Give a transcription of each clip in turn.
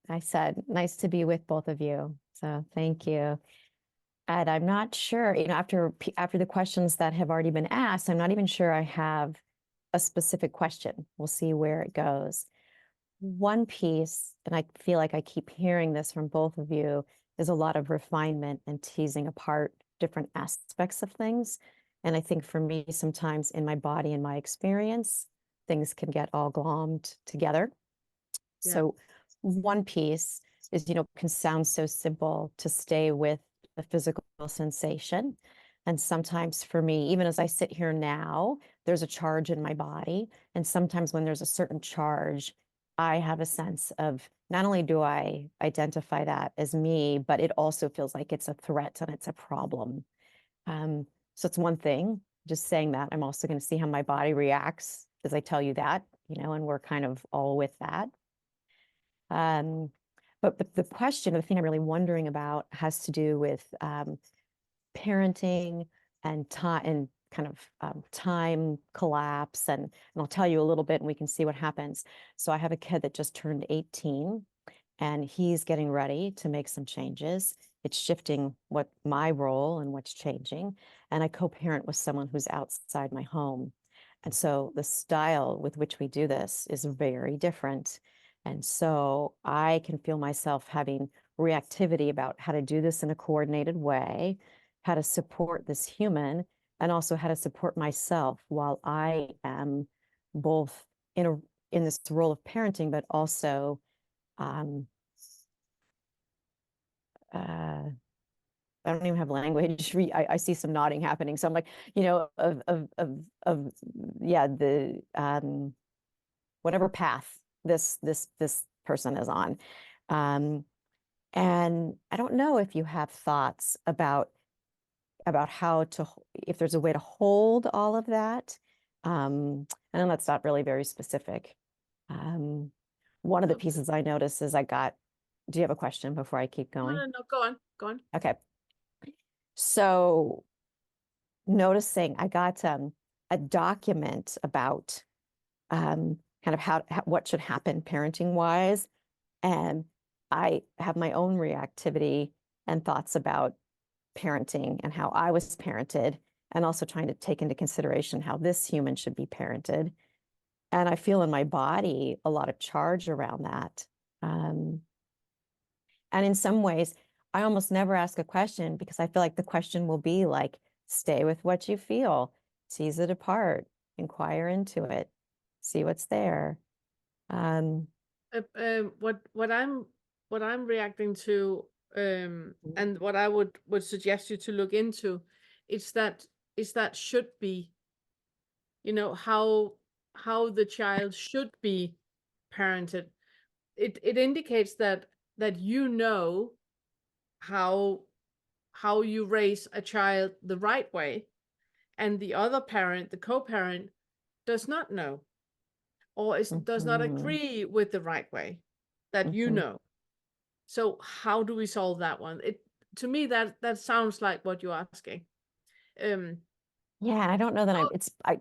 I said, nice to be with both of you. So thank you. And I'm not sure, after the questions that have already been asked, I'm not even sure I have a specific question. We'll see where it goes. One piece, and I feel like I keep hearing this from both of you, is a lot of refinement and teasing apart different aspects of things. And I think for me, sometimes in my body and my experience, things can get all glommed together. Yeah. So one piece is, can sound so simple to stay with the physical sensation. And sometimes for me, even as I sit here now, there's a charge in my body. And sometimes when there's a certain charge, I have a sense of not only do I identify that as me, but it also feels like it's a threat and it's a problem. So it's one thing, just saying that. I'm also going to see how my body reacts as I tell you that, and we're kind of all with that. But the question, the thing I'm really wondering about has to do with parenting and time and kind of time collapse. And I'll tell you a little bit and we can see what happens. So I have a kid that just turned 18 and he's getting ready to make some changes. It's shifting what my role and what's changing. And I co-parent with someone who's outside my home. And so the style with which we do this is very different. And so I can feel myself having reactivity about how to do this in a coordinated way, how to support this human, and also how to support myself while I am both in this role of parenting, but also I don't even have language. I see some nodding happening. So I'm like, yeah, the whatever path this person is on. And I don't know if you have thoughts about how to, if there's a way to hold all of that. I know that's not really very specific. One of the pieces I noticed is do you have a question before I keep going? No, go on. Go on. Okay. So noticing I got a document about kind of how what should happen parenting wise. And I have my own reactivity and thoughts about parenting and how I was parented, and also trying to take into consideration how this human should be parented. And I feel in my body a lot of charge around that. And in some ways, I almost never ask a question because I feel like the question will be like, stay with what you feel, tease it apart, inquire into it, see what's there. What I'm reacting to, and what I would suggest you to look into, is that should be, how the child should be parented. It indicates that how you raise a child the right way, and the other parent, the co-parent, does not know, or does not agree with the right way that you know. So how do we solve that one? To me, that sounds like what you're asking. Yeah, I don't know that I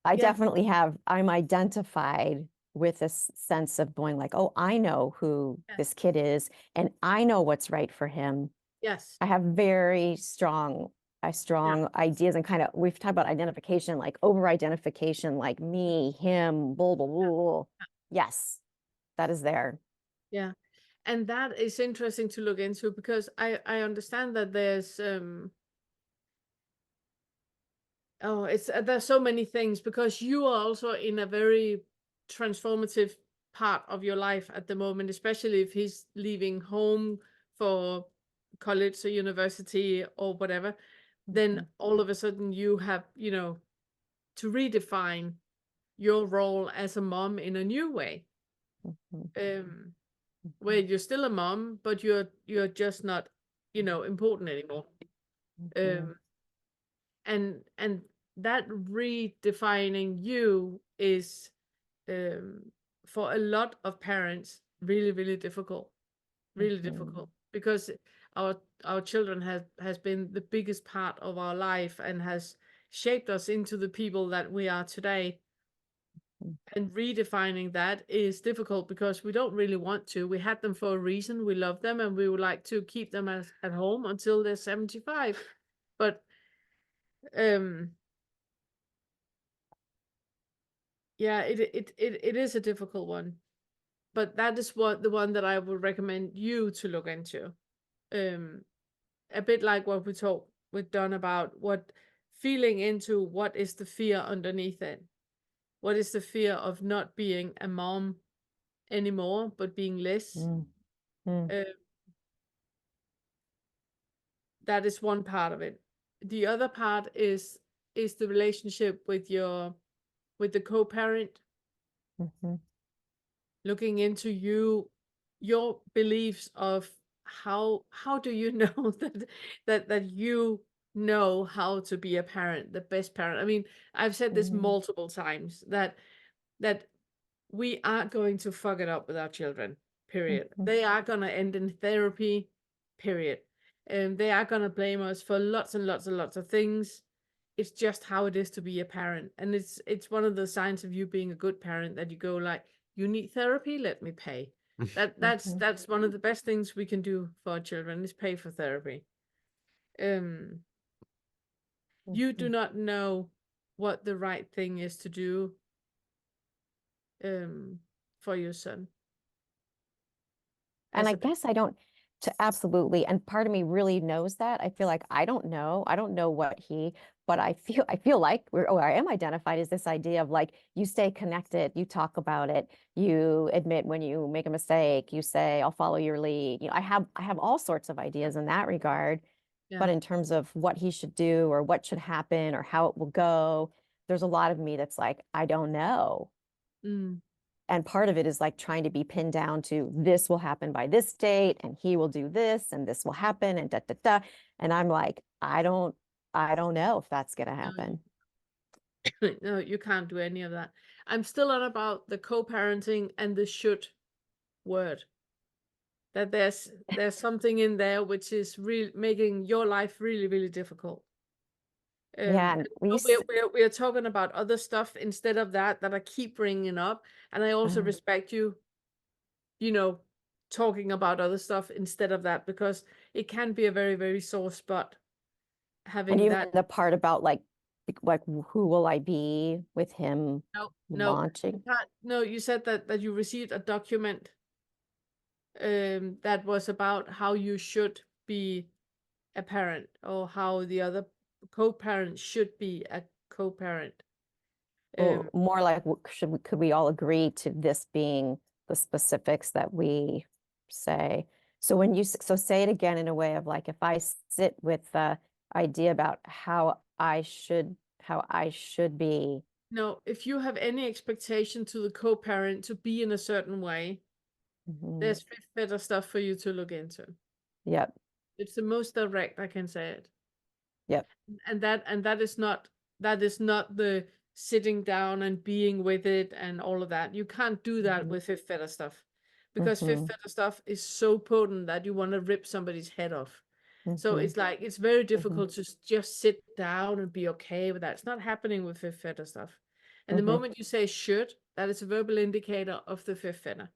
Yeah, definitely I'm identified with this sense of going like, oh, I know who yeah, this kid is and I know what's right for him. yes, I have very strong yeah, ideas, and kind of we've talked about identification, like over identification, like me, him, blah, blah, blah, blah. Yes, that is there. yeah. And that is interesting to look into, because I understand that there's there's so many things, because you are also in a very transformative part of your life at the moment, especially if he's leaving home for college or university or whatever. Then all of a sudden you have, to redefine your role as a mom in a new way, where you're still a mom, but you're just not, important anymore. And that redefining you is, for a lot of parents, really, really difficult, really difficult, because our children has been the biggest part of our life and has shaped us into the people that we are today. And redefining that is difficult because we don't really want to. We had them for a reason. We love them and we would like to keep them at home until they're 75. But um yeah, it is a difficult one. But that is what the one that I would recommend you to look into. Um a bit like what we talked with Don about, what feeling into what is the fear underneath it. What is the fear of not being a mom anymore, but being less? Mm, mm, Uh, that is one part of it. The other part is the relationship with the co-parent, mhm, looking into your beliefs of how do you know that you know how to be a parent, the best parent. I mean, I've said this mhm, multiple times that we are going to fuck it up with our children, period. mhm, They are going to end in therapy, period. And they are going to blame us for lots and lots and lots of things. It's just how it is to be a parent. And it's one of the signs of you being a good parent that you go like, you need therapy, let me pay. mhm, That's one of the best things we can do for our children is pay for therapy. Um you do mhm. not know what the right thing is to do um for your son And as I a parent. guess I don't to absolutely, and part of me really knows that. I feel like I don't know. I don't know what he, but I feel like or I am identified as this idea of like you stay connected, you talk about it, you admit when you make a mistake, you say, I'll follow your lead. I have all sorts of ideas in that regard. Yeah. But in terms of what he should do or what should happen or how it will go, there's a lot of me that's like, I don't know. Mm. And part of it is like trying to be pinned down to this will happen by this date and he will do this and this will happen and da da da. And I'm like, I don't know if that's gonna No, happen. no, you can't do any of that. I'm still on about the co-parenting and the should word. That there's something in there which is real making your life really, really difficult. Yeah, and And so we're talking about other stuff instead of that I keep bringing up. And I also uh, respect you, you know, talking about other stuff instead of that because it can be a very, very sore spot and having even that. the part about like who will I be with him No, no, you launching? can't. No, you said that you received a document that was about how you should be a parent or how the other co-parent should be a co-parent. Or Um, more like could we all agree to this being the specifics that we say? So when so say it again in a way of like if I sit with the idea about how I should be. no, if you have any expectation to the co-parent to be in a certain way, Mhm. there's better stuff for you to look into. Yep, It's the most direct I can say it. yep. And that is not the sitting down and being with it and all of that. You can't do that Mhm, with fifth feather stuff because fifth mhm, feather stuff is so potent that you want to rip somebody's head off. So mhm, it's like it's very mhm, difficult to just sit down and be okay with that. It's not happening with fifth feather stuff. And the mhm, moment you say should, that is a verbal indicator of the fifth feather.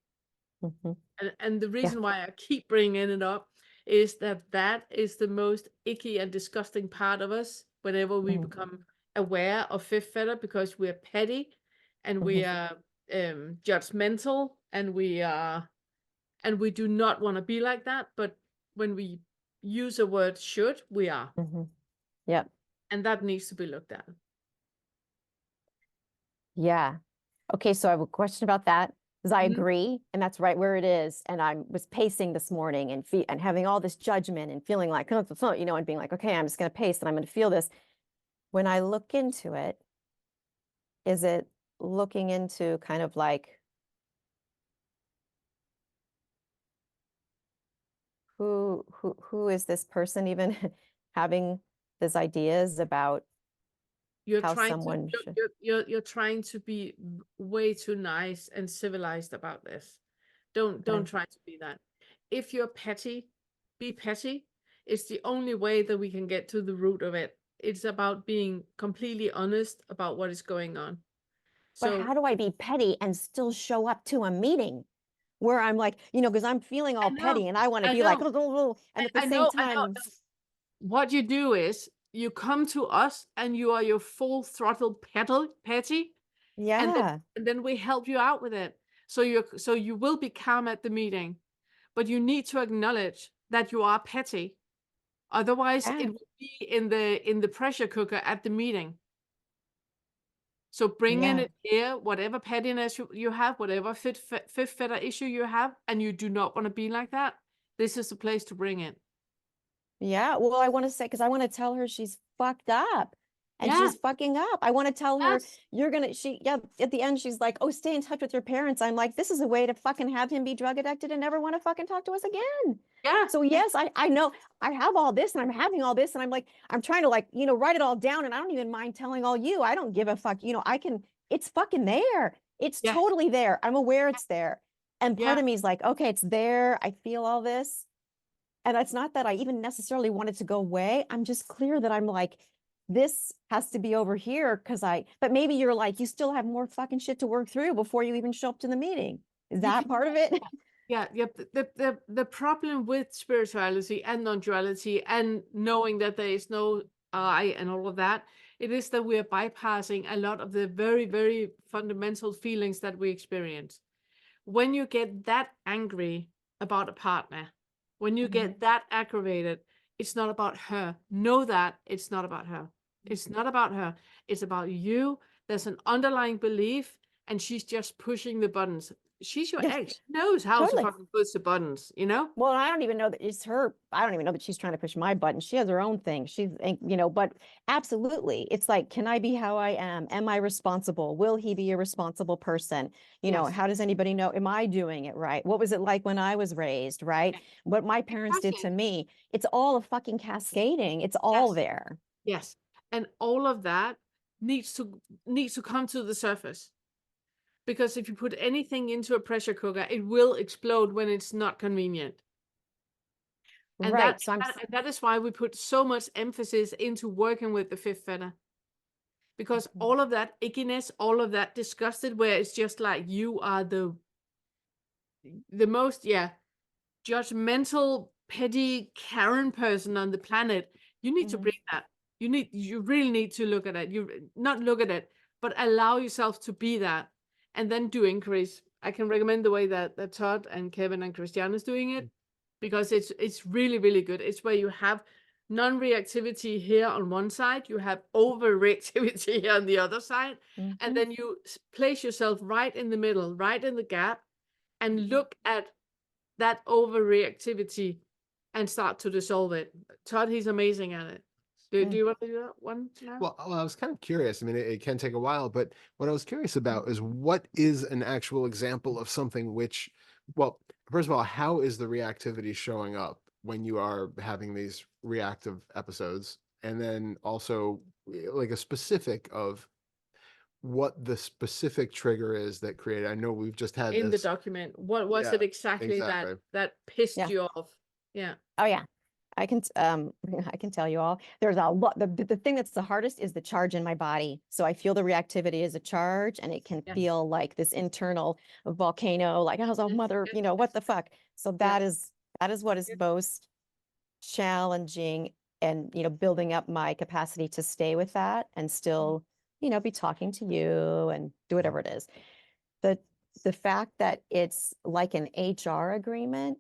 mhm. And the Yeah. reason why I keep bringing it up is that is the most icky and disgusting part of us whenever we Mhm, become aware of fifth feather because we're petty and we mhm, are judgmental and we do not want to be like that. But when we use a word should, we are. mhm. Yep. And that needs to be looked at. Yeah. Okay, so I have a question about that because I Mhm. agree, and that's right where it is. And I was pacing this morning and having all this judgment and feeling like, oh, and being like, okay, I'm just going to pace and I'm going to feel this. When I look into it, is it looking into kind of like who is this person even having these ideas about You're how trying to someone should? you're trying to be way too nice and civilized about this. Don't Okay. try to be that. If you're petty, be petty. It's the only way that we can get to the root of it. It's about being completely honest about what is going on. But So how do I be petty and still show up to a meeting where I'm like, because I'm feeling I all know, petty and I want to I be like, know, "Oh, oh, oh," and at the I same know, I know. time, What you do is you come to us and you are your full throttle petty, yeah, and then we help you out with it. So you will be calm at the meeting, but you need to acknowledge that you are petty. Otherwise, yeah, it will be in the pressure cooker at the meeting. So bring in yeah. it here, whatever pettiness you have, whatever fifth fetter issue you have, and you do not want to be like that. This is the place to bring it. Yeah, well, I want to say, because I want to tell her she's fucked up and Yeah. she's fucking up. I want to tell her Yes. yeah, at the end, she's like, oh, stay in touch with your parents. I'm like, this is a way to fucking have him be drug addicted and never want to fucking talk to us again. Yeah. So yes, I know I have all this and I'm having all this and I'm like, I'm trying to like, write it all down and I don't even mind telling all you. I don't give a fuck. It's fucking there. It's Yes. totally there. I'm aware it's there. And part Yeah. of me is like, okay, it's there. I feel all this. And it's not that I even necessarily want it to go away. I'm just clear that I'm like, this has to be over here but maybe you're like, you still have more fucking shit to work through before you even show up to the meeting. Is You that can. part of it? Yeah, yeah. The problem with spirituality and non-duality and knowing that there is no I and all of that, it is that we are bypassing a lot of the very, very fundamental feelings that we experience. When you get that angry about a partner, when you Mhm. get that aggravated, it's not about her. Know that it's not about her. It's not about her. It's about you. There's an underlying belief, and she's just pushing the buttons. She's your Yeah, ex. She knows how to totally. fucking push the buttons, you know? Well, I don't even know that it's her. I don't even know that she's trying to push my button. She has her own thing. But absolutely. It's like, can I be how I am? Am I responsible? Will he be a responsible person? Yes. How does anybody know? Am I doing it right? What was it like when I was raised, right? Yeah, What my parents did to exactly. me. It's all a fucking cascading. It's all Yes. there. Yes. And all of that needs to come to the surface. Because if you put anything into a pressure cooker, it will explode when it's not convenient. And Right. So I'm that is why we put so much emphasis into working with the fifth feather. Because all of that ickiness, all of that disgusted, where it's just like you are the most, judgmental, petty Karen person on the planet. You need to Mhm, bring that. You really need to look at it. You not look at it, but allow yourself to be that, and then do increase. I can recommend the way that Todd and Kevin and Christian is doing it, because it's really, really good. It's where you have non-reactivity here on one side, you have overreactivity here on the other side, and mhm. then you place yourself right in the middle, right in the gap, and look at that overreactivity and start to dissolve it. Todd, he's amazing at it. Do Mm, you want to do that one now? Well, I was kind of curious. I mean, it can take a while, but what I was curious about is what is an actual example of something which, well, first of all, how is the reactivity showing up when you are having these reactive episodes? And then also, like a specific of what the specific trigger is that created. I know we've just had In the this. document, what was Yeah, it exactly that exactly. pissed yeah. you off? Yeah. Oh yeah. I can tell you all. There's a lot. The thing that's the hardest is the charge in my body. So I feel the reactivity as a charge, and it can Yes. feel like this internal volcano, like, oh, Yes. mother, Yes. what Yes. the fuck? So Yeah. that is what is Yes. most challenging, and building up my capacity to stay with that and still, be talking to you and do whatever it is. The the fact that it's like an HR agreement,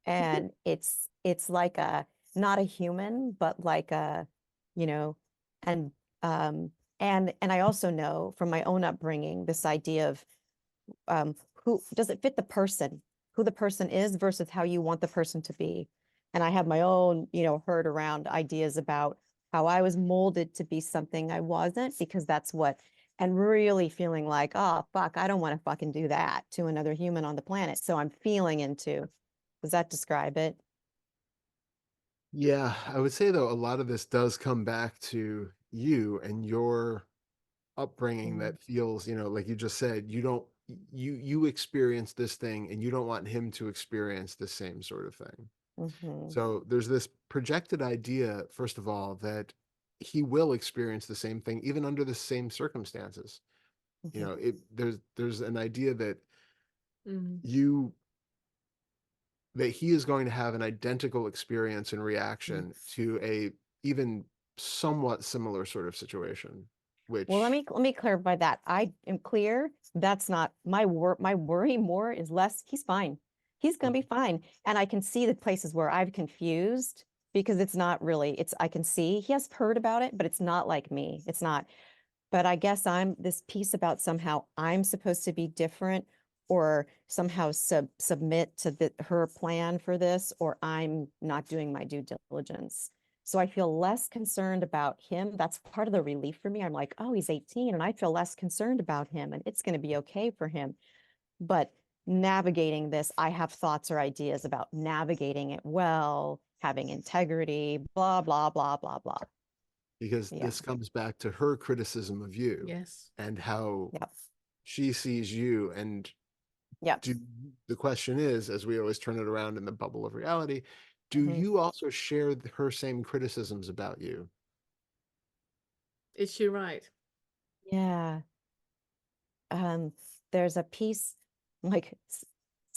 and it's like a not a human, but like a, you know, and um and I also know from my own upbringing this idea of who does it fit the person, who the person is versus how you want the person to be. And I have my own, herd around ideas about how I was molded to be something I wasn't, because that's what, and really feeling like, oh, fuck, I don't want to fucking do that to another human on the planet. So I'm feeling into, does that describe it? Yeah, I would say though, a lot of this does come back to you and your upbringing Mm, that feels, like you just said, you experience this thing and you don't want him to experience the same sort of thing. mhm, So there's this projected idea, first of all, that he will experience the same thing even under the same circumstances. You know, there's an idea that Mhm. that he is going to have an identical experience and reaction to a even somewhat similar sort of situation, Well, let which me clarify that. I am clear. That's not my worry more is less. He's fine. He's gonna be fine. And I can see the places where I've confused because it's not really, I can see he has heard about it, but it's not like me. It's not. But I guess I'm this piece about somehow I'm supposed to be different or somehow submit to her plan for this, or I'm not doing my due diligence. So I feel less concerned about him. That's part of the relief for me. I'm like, oh, he's 18 and I feel less concerned about him and it's going to be okay for him. But navigating this, I have thoughts or ideas about navigating it well, having integrity, blah, blah, blah, blah, blah. because Yeah. this comes back to her criticism of you Yes. and how Yep. she sees you. And Yep. the question is, as we always turn it around in the bubble of reality, do Mhm. you also share her same criticisms about you? Is she right? Yeah. There's a piece like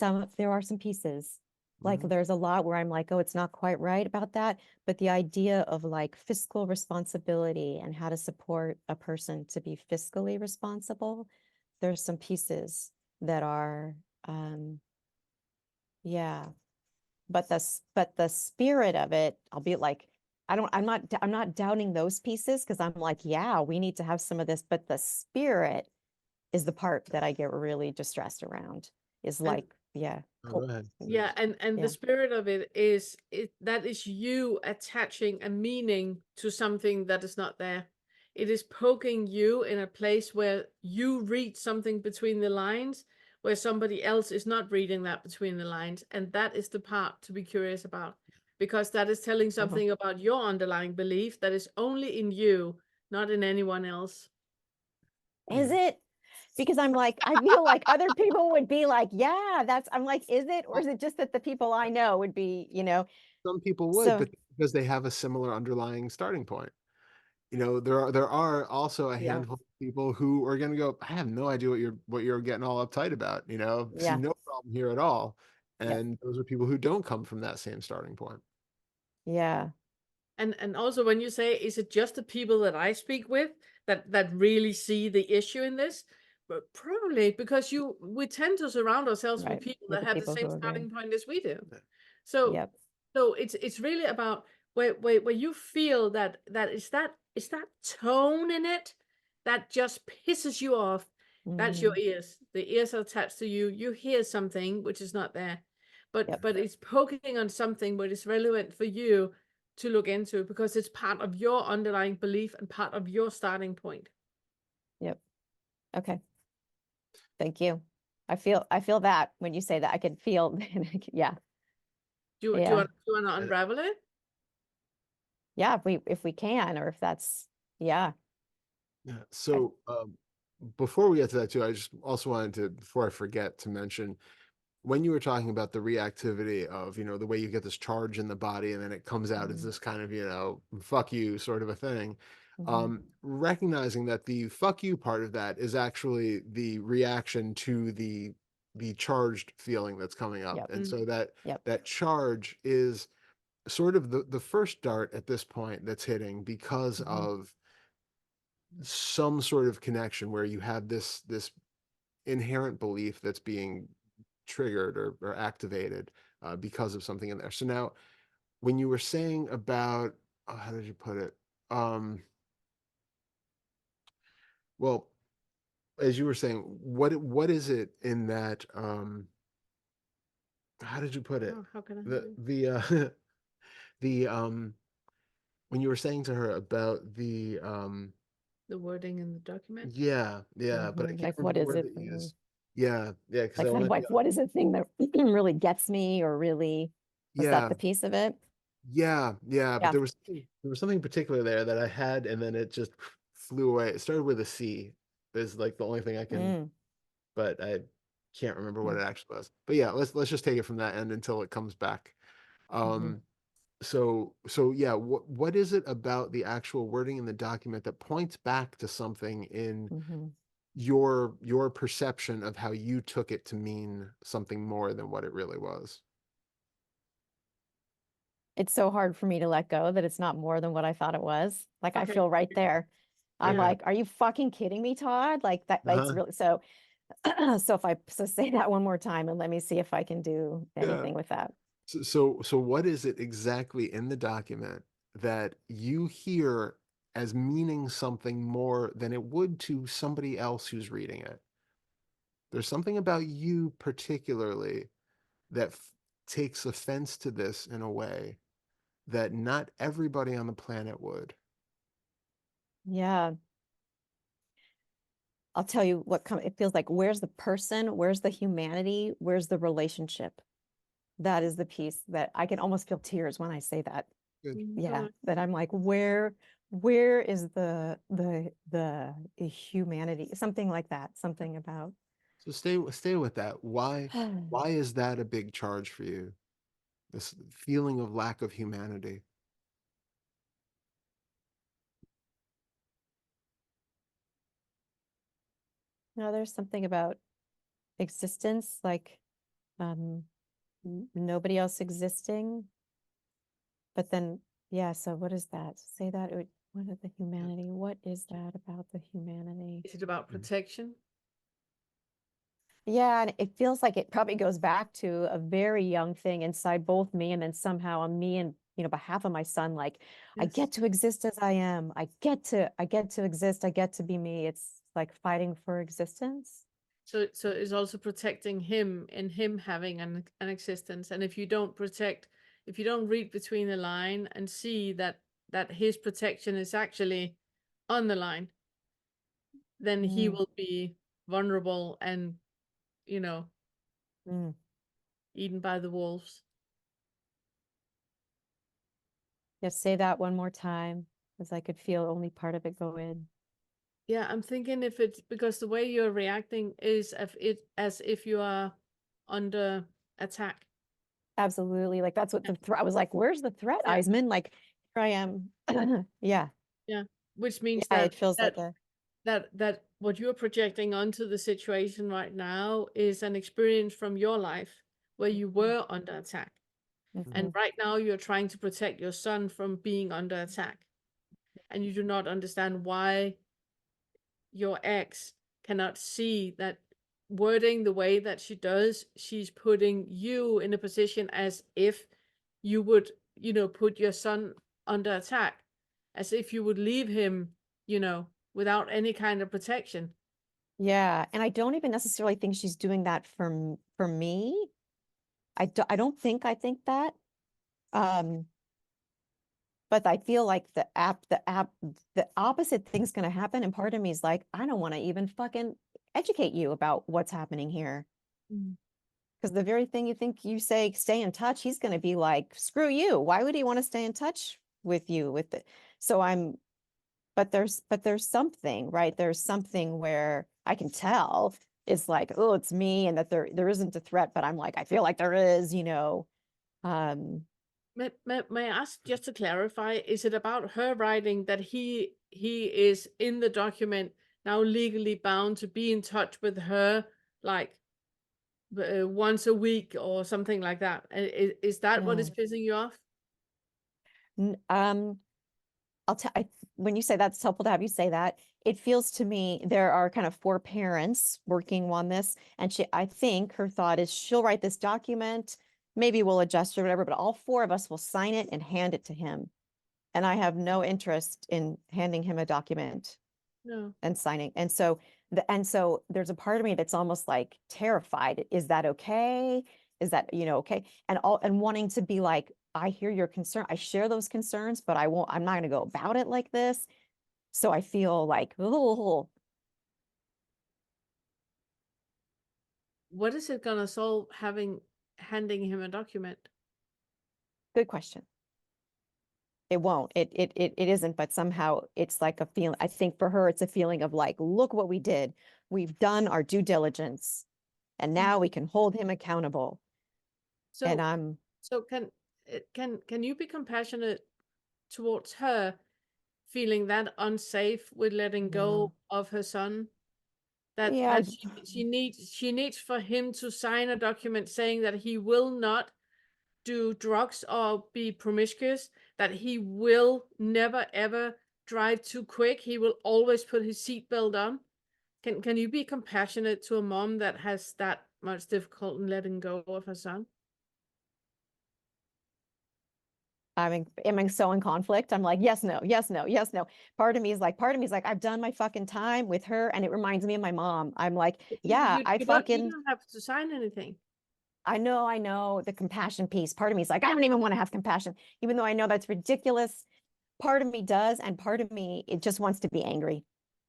there are some pieces like Mhm. there's a lot where I'm like, oh, it's not quite right about that. But the idea of like fiscal responsibility and how to support a person to be fiscally responsible, there's some pieces that are, yeah. But the spirit of it, I'll be like, I'm not doubting those pieces because I'm like, yeah, we need to have some of this, but the spirit is the part that I get really distressed around. Is And like, yeah, Oh, go ahead. yeah, and the yeah. spirit of it is that is you attaching a meaning to something that is not there. It is poking you in a place where you read something between the lines, where somebody else is not reading that between the lines, and that is the part to be curious about, because that is telling something about your underlying belief that is only in you, not in anyone else. Is Yeah. it? Because I'm like, I feel like other people would be like, yeah, I'm like, is it? Or Well, is it just that the people I know would be, some people would, so but because they have a similar underlying starting point. You know, there are also a Yeah. handful of people who are going to go, I have no idea what you're getting all uptight about. You know, see yeah, no problem here at all. yep, And those are people who don't come from that same starting point. yeah, And also when you say, is it just the people that I speak with that really see the issue in this? But probably because we tend to surround ourselves with right. people With that the have the people same who agree. starting point as we do. Yeah. So Yep. so it's really about where you feel that is that tone in it that just pisses you off. That's your Mhm. ears. The ears are attached to you. You hear something which is not there. Yep. But it's poking on something what is relevant for you to look into because it's part of your underlying belief and part of your starting point. Yep. Okay. Thank you. I feel that when you say that, I can feel, yeah, yeah, Do you want to And unravel it? yeah. If we can, or if that's, yeah. yeah. I, So before we get to that too, I just also wanted to, before I forget, to mention when you were talking about the reactivity of, the way you get this charge in the body and then it comes out as Mhm. this kind of, fuck you sort of a thing. Mhm. Recognizing that the fuck you part of that is actually the reaction to the charged feeling that's coming up. Yep. And Mm. so that Yep. that charge is sort of the first dart at this point that's hitting because Mhm. of some sort of connection where you have this inherent belief that's being triggered or activated because of something in there. So now, when you were saying about, how did you put it? Well, as you were saying, what is it in that? How did you put it? Oh, how can I help The you? the the when you were saying to her about the The wording in the document. yeah, but I Mhm. can't Like, remember what the is word it? that you used. Yeah, because Like, I went what is the thing that really gets me, or really, was that yeah. the piece of it? Yeah, but Yeah. there was something particular there that I had, and then it just flew away. It started with a C. Is like the only thing I can, Mm. but I can't remember what Mm. it actually was. But yeah, let's just take it from that end until it comes back. Mhm. So yeah, what is it about the actual wording in the document that points back to something in Mhm. your perception of how you took it to mean something more than what it really was. It's so hard for me to let go that it's not more than what I thought it was. Like I Okay. feel right there. I'm Okay. like, are you fucking kidding me, Todd? Like that, it's Uh-huh. really so. So say that one more time and let me see if I can do Yeah. anything with that. So what is it exactly in the document that you hear as meaning something more than it would to somebody else who's reading it? There's something about you particularly that takes offense to this in a way that not everybody on the planet would. Yeah. I'll tell you what it feels like. Where's the person? Where's the humanity? Where's the relationship? That is the piece that I can almost feel tears when I say that. Good. Yeah, Oh, that I'm like, where is the humanity? Something like that. Something about So stay with that. Why is that a big charge for you? This feeling of lack of humanity. no, there's something about existence, like nobody else existing. But then, yeah, so what is that? Say that. What is the humanity? What is that about the humanity? is it about protection? Yeah, and it feels like it probably goes back to a very young thing inside both me and then somehow me and behalf of my son, like I Yes. get to exist as I am. I get to exist. I get to be me. It's like fighting for existence. So it's also protecting him and him having an existence. And if you don't read between the line and see that his protection is actually on the line, then he Mm, will be vulnerable and, you know, mm. eaten by the wolves. Yeah, say that one more time, because I could feel only part of it go in. Yeah, I'm thinking if it's because the way you're reacting is as if you are under attack. Absolutely. Like that's what Yeah. the threat I was like, where's the threat, Yeah. Eisman? Like here I am. Yeah. Yeah. Which means Yeah, that it feels that like a that what you're projecting onto the situation right now is an experience from your life where you were under attack. And mhm. right now you're trying to protect your son from being under attack. And you do not understand why your ex cannot see that wording the way that she does, she's putting you in a position as if you would, put your son under attack, as if you would leave him, without any kind of protection. Yeah, and I don't even necessarily think she's doing that for me. I don't think I think that. Um, but I feel like the opposite thing's gonna happen, and part of me is like, I don't want to even fucking educate you about what's happening here. Mm. Because the very thing you think you say, stay in touch, he's gonna be like, screw you. Why would he want to stay in touch with you with it? So but there's something, right? There's something where I can tell it's like, oh, it's me, and that there isn't a threat, but I'm like, I feel like there is. Um, May I ask just to clarify, is it about her writing that he is in the document now legally bound to be in touch with her like once a week or something like that? Is that what is yeah. pissing you off? N- Um, I'll tell when you say that's helpful to have you say that, it feels to me there are kind of four parents working on this. And I think her thought is she'll write this document, maybe we'll adjust or whatever, but all four of us will sign it and hand it to him. And I have no interest in handing him a document No. and signing. And so there's a part of me that's almost like terrified. Is that okay? Is that, okay? And wanting to be like, I hear your concern. I share those concerns, but I'm not gonna go about it like this. So I feel like, oh, What is it gonna solve handing him a document? good question. It won't. It isn't, but somehow it's like a feeling. I think for her, it's a feeling of like, look what we did. We've done our due diligence, and Mm. now we can hold him accountable. And So so can you be compassionate towards her feeling that unsafe with letting yeah. go of her son? Yeah, she needs for him to sign a document saying that he will not do drugs or be promiscuous, that he will never ever drive too quick, he will always put his seatbelt on. Can you be compassionate to a mom that has that much difficulty in letting go of her son? I'm so in conflict. I'm like, yes, no, yes, no, yes, no. Part of me is like, I've done my fucking time with her, and it reminds me of my mom. I'm like, yeah, I You fucking, don't have to sign anything. I know the compassion piece. Part of me is like, I don't even want to have compassion, even though I know that's ridiculous. Part of me does, and part of me, it just wants to be angry.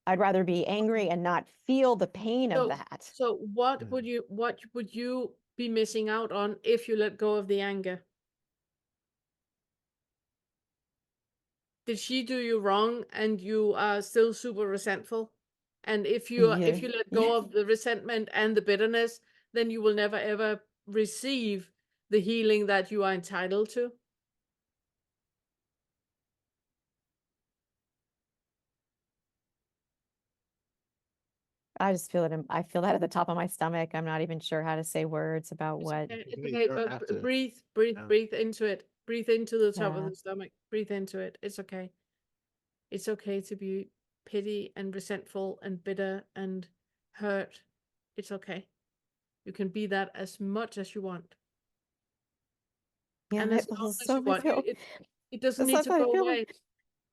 I'd rather be angry and not feel the pain of that. So what would you be missing out on if you let go of the anger? Did she do you wrong and you are still super resentful? And if you Yeah. let go of the resentment and the bitterness, then you will never ever receive the healing that you are entitled to. I just feel it. I feel that at the top of my stomach. I'm not even sure how to say words about It's what. okay. It's You okay. don't have to. Breathe Yeah. into it. Breathe into the top of Yeah. the stomach. Breathe into it. It's okay. It's okay to be petty and resentful and bitter and hurt. It's okay. You can be that as much as you want. Yeah, And as long as you want. It doesn't That's need what to I go feel away. like.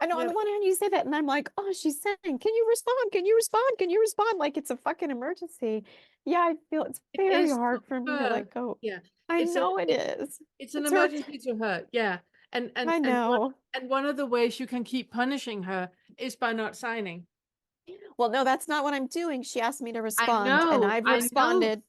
I know on Yeah. the one hand you say that, and I'm like, oh, she's saying, can you respond? Can you respond? Can you respond? Like it's a fucking emergency. Yeah, I feel it's It very is to hard for me to her. let go. Yeah. I It's a know it is. it's an It's her. emergency to her. Yeah. I know. And one of the ways you can keep punishing her is by not signing. Well, no, that's not what I'm doing. She asked me to I respond, and know, I've I know, responded.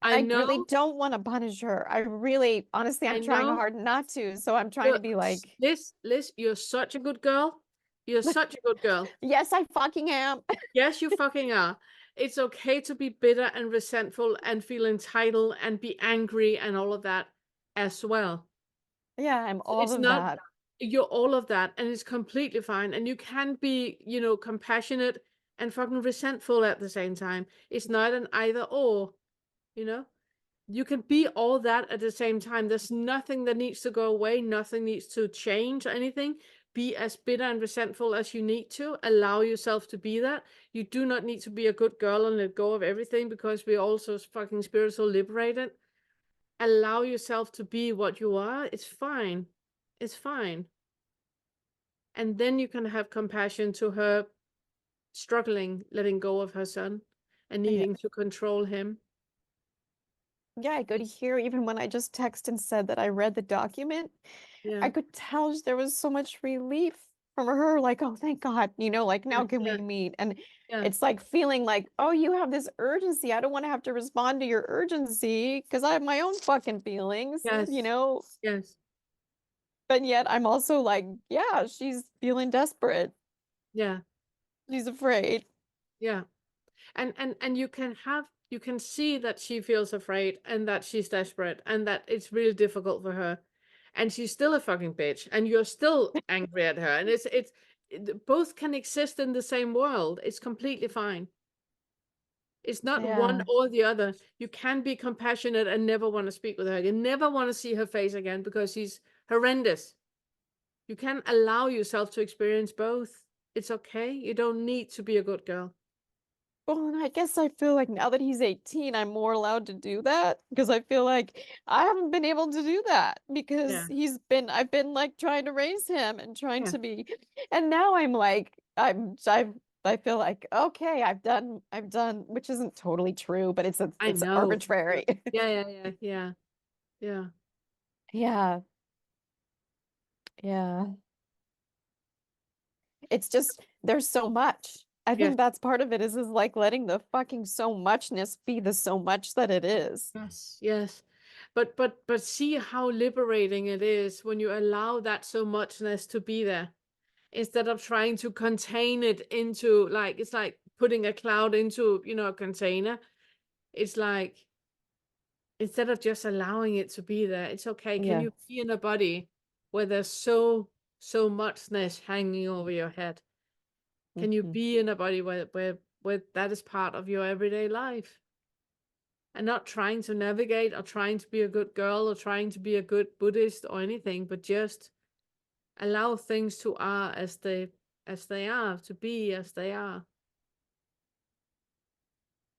I I really know, don't want to punish her. I really, honestly, I I'm trying know. hard not to. So I'm trying to be like, Liz, you're such a good girl. You're such a good girl. yes, I fucking am. Yes, you fucking are. It's okay to be bitter and resentful and feel entitled and be angry and all of that as well. Yeah, I'm all It's of not, that. you're all of that, and it's completely fine. And you can be, compassionate and fucking resentful at the same time. It's not an either or, you know? You can be all that at the same time. There's nothing that needs to go away, nothing needs to change or anything. Be as bitter and resentful as you need to. Allow yourself to be that. You do not need to be a good girl and let go of everything because we're also fucking spiritual liberated. Allow yourself to be what you are. It's fine. It's fine. And then you can have compassion to her struggling, letting go of her son and Yeah. needing to control him. Yeah, I could hear even when I just texted and said that I read the document, Yeah. I could tell there was so much relief from her, like, oh, thank God, like now can Yeah. we meet? And Yeah. it's like feeling like, oh, you have this urgency. I don't want to have to respond to your urgency because I have my own fucking feelings, Yes. Yes. But yet I'm also like, yeah, she's feeling desperate. Yeah. She's afraid. Yeah. And you can see that she feels afraid and that she's desperate and that it's really difficult for her. And she's still a fucking bitch and you're still angry at her. And both can exist in the same world. It's completely fine. It's not one Yeah. or the other. You can be compassionate and never want to speak with her again, never want to see her face again because she's horrendous. You can allow yourself to experience both. It's okay. You don't need to be a good girl. Well, and I guess I feel like now that he's 18, I'm more allowed to do that because I feel like I haven't been able to do that because Yeah. I've been like trying to raise him and trying Yeah. to be, and now I'm like, I feel like, okay, I've done, which isn't totally true, but I it's know. arbitrary. Yeah. Yeah. Yeah. Yeah. It's just, there's so much. I Yes. think that's part of it is like letting the fucking so muchness be the so much that it is. Yes. But see how liberating it is when you allow that so muchness to be there instead of trying to contain it into like it's like putting a cloud into, a container. It's like instead of just allowing it to be there, it's okay. Can Yeah. you be in a body where there's so muchness hanging over your head? Can you Mhm. be in a body where that is part of your everyday life. And not trying to navigate or trying to be a good girl or trying to be a good Buddhist or anything, but just allow things to are as they are, to be as they are.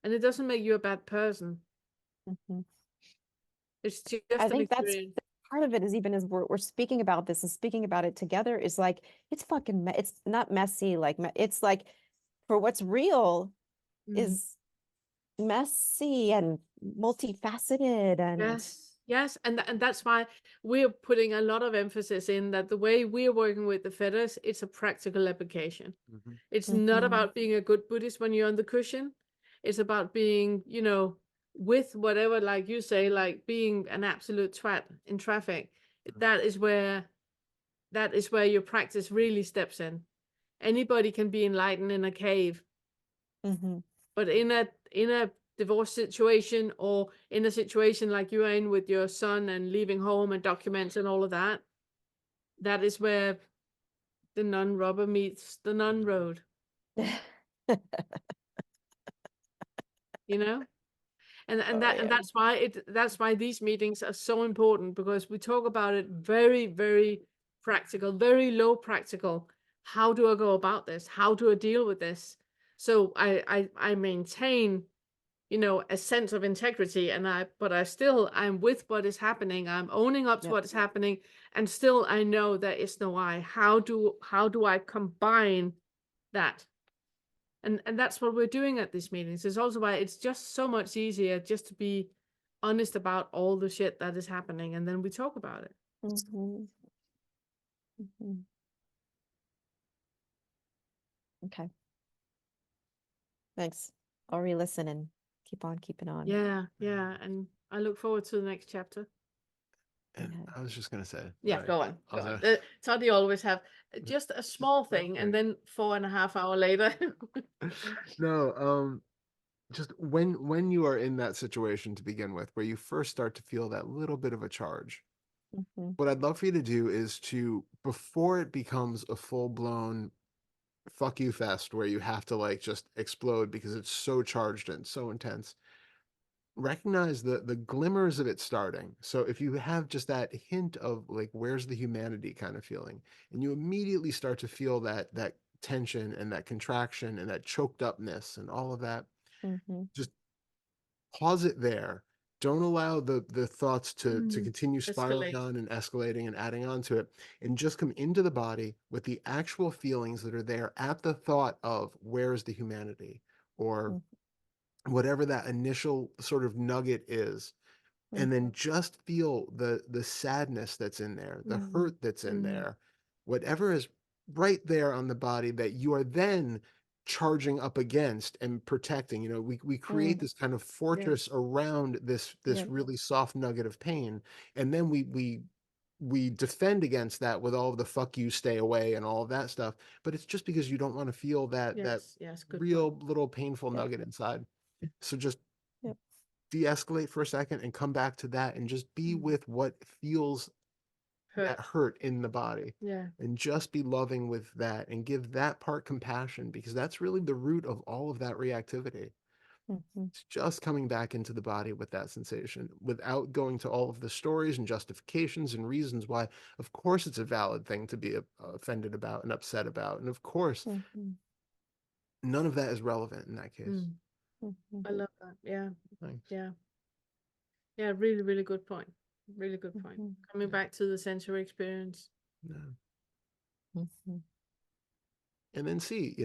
And it doesn't make you a bad person. Mhm. It's just I an think that's experience. part of it, is even as we're speaking about this and speaking about it together, is like, it's fucking, it's not messy, like, it's like, for what's real Mm. is messy and multifaceted and Yes, and that's why we're putting a lot of emphasis in that the way we're working with the fetters, it's a practical application. Mhm. It's not Mhm. about being a good Buddhist when you're on the cushion. It's about being, with whatever, like you say, like being an absolute twat in traffic. That is where your practice really steps in. Anybody can be enlightened in a cave, Mhm. but in a divorce situation or in a situation like you are in with your son and leaving home and documents and all of that, that is where the nun rubber meets the nun road, you know? And Oh, yeah. that's why these meetings are so important, because we talk about it very, very practical, very low practical. How do I go about this? How do I deal with this? So I maintain, a sense of integrity, but I'm with what is happening. I'm owning up to Yep. what is happening, and still I know there is no I. How do I combine that? And that's what we're doing at these meetings. It's also why it's just so much easier just to be honest about all the shit that is happening, and then we talk about it. Mhm. Mhm. Okay. Thanks. I'll re-listen and keep on keeping on. Yeah, and I look forward to the next chapter. And Yeah. I was just gonna say, Yeah, sorry. go on. I was Todd, you always have just a small thing, and then 4.5 hours later. No, just when you are in that situation to begin with, where you first start to feel that little bit of a charge, Mhm. what I'd love for you to do is to, before it becomes a full-blown fuck you fest where you have to like just explode because it's so charged and so intense, recognize the glimmers of it starting. So if you have just that hint of like, where's the humanity kind of feeling, and you immediately start to feel that tension and that contraction and that choked upness and all of that, Mhm. just pause it there. Don't allow the thoughts to continue spiraling Escalate. on and escalating and adding on to it, and just come into the body with the actual feelings that are there at the thought of where's the humanity, or Mhm. whatever that initial sort of nugget is, and then just feel the sadness that's in there, the hurt that's in Mm. there, whatever is right there on the body that you are then charging up against and protecting. We create Mm. this kind of Yeah. fortress around this Yep. really soft nugget of pain, and then we defend against that with all of the fuck you, stay away, and all of that stuff. But it's just because you don't want to feel that Yes, good real point. little painful Yep. nugget inside. So just Yep. de-escalate for a second and come back to that, and just be Mm. with what feels that Hurt. hurt in the body, Yeah. and just be loving with that and give that part compassion, because that's really the root of all of that reactivity. Mhm. It's just coming back into the body with that sensation without going to all of the stories and justifications and reasons why. Of course it's a valid thing to be offended about and upset about, and of course Mhm. none of that is relevant in that case. Mm. Mhm. I love that. Yeah. Thanks. Yeah. Yeah, really, really good point. Really good point. Mhm. Coming back to the sensory experience. Yeah. Mhm. And then see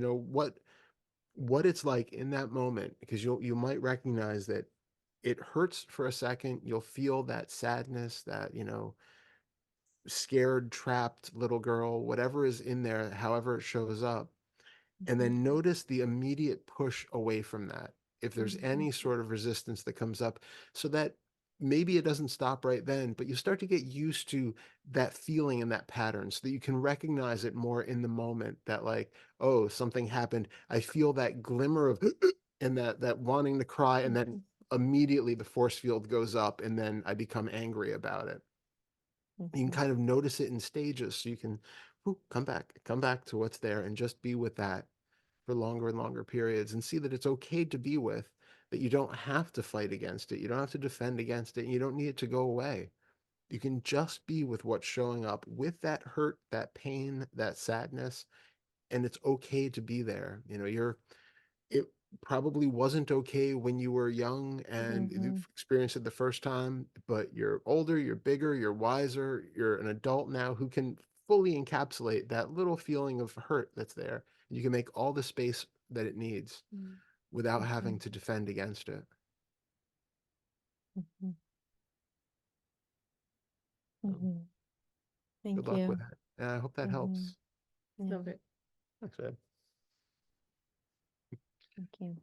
what it's like in that moment, because you might recognize that it hurts for a second. You'll feel that sadness, that scared, trapped little girl, whatever is in there, however it shows up, and then notice the immediate push away from that, if there's any sort of resistance that comes up, so that maybe it doesn't stop right then, but you start to get used to that feeling and that pattern, so that you can recognize it more in the moment, that like, oh, something happened, I feel that glimmer of and that wanting to cry, and then Mhm. immediately the force field goes up, and then I become angry about it. You can Mhm. kind of notice it in stages, so you can come back to what's there and just be with that. for longer and longer periods and see that it's okay to be with, that you don't have to fight against it. You don't have to defend against it. And you don't need it to go away. You can just be with what's showing up with that hurt, that pain, that sadness, and it's okay to be there. You know, it probably wasn't okay when you were young and Mhm. you've experienced it the first time, but you're older, you're bigger, you're wiser, you're an adult now who can fully encapsulate that little feeling of hurt that's there. You can make all the space that it needs Mm. without Mhm. having to defend against it. Mhm. So, Mhm. good Thank luck with you. it. And I hope that Mhm. helps. Yeah, Love it. Thanks, Ed. thank you.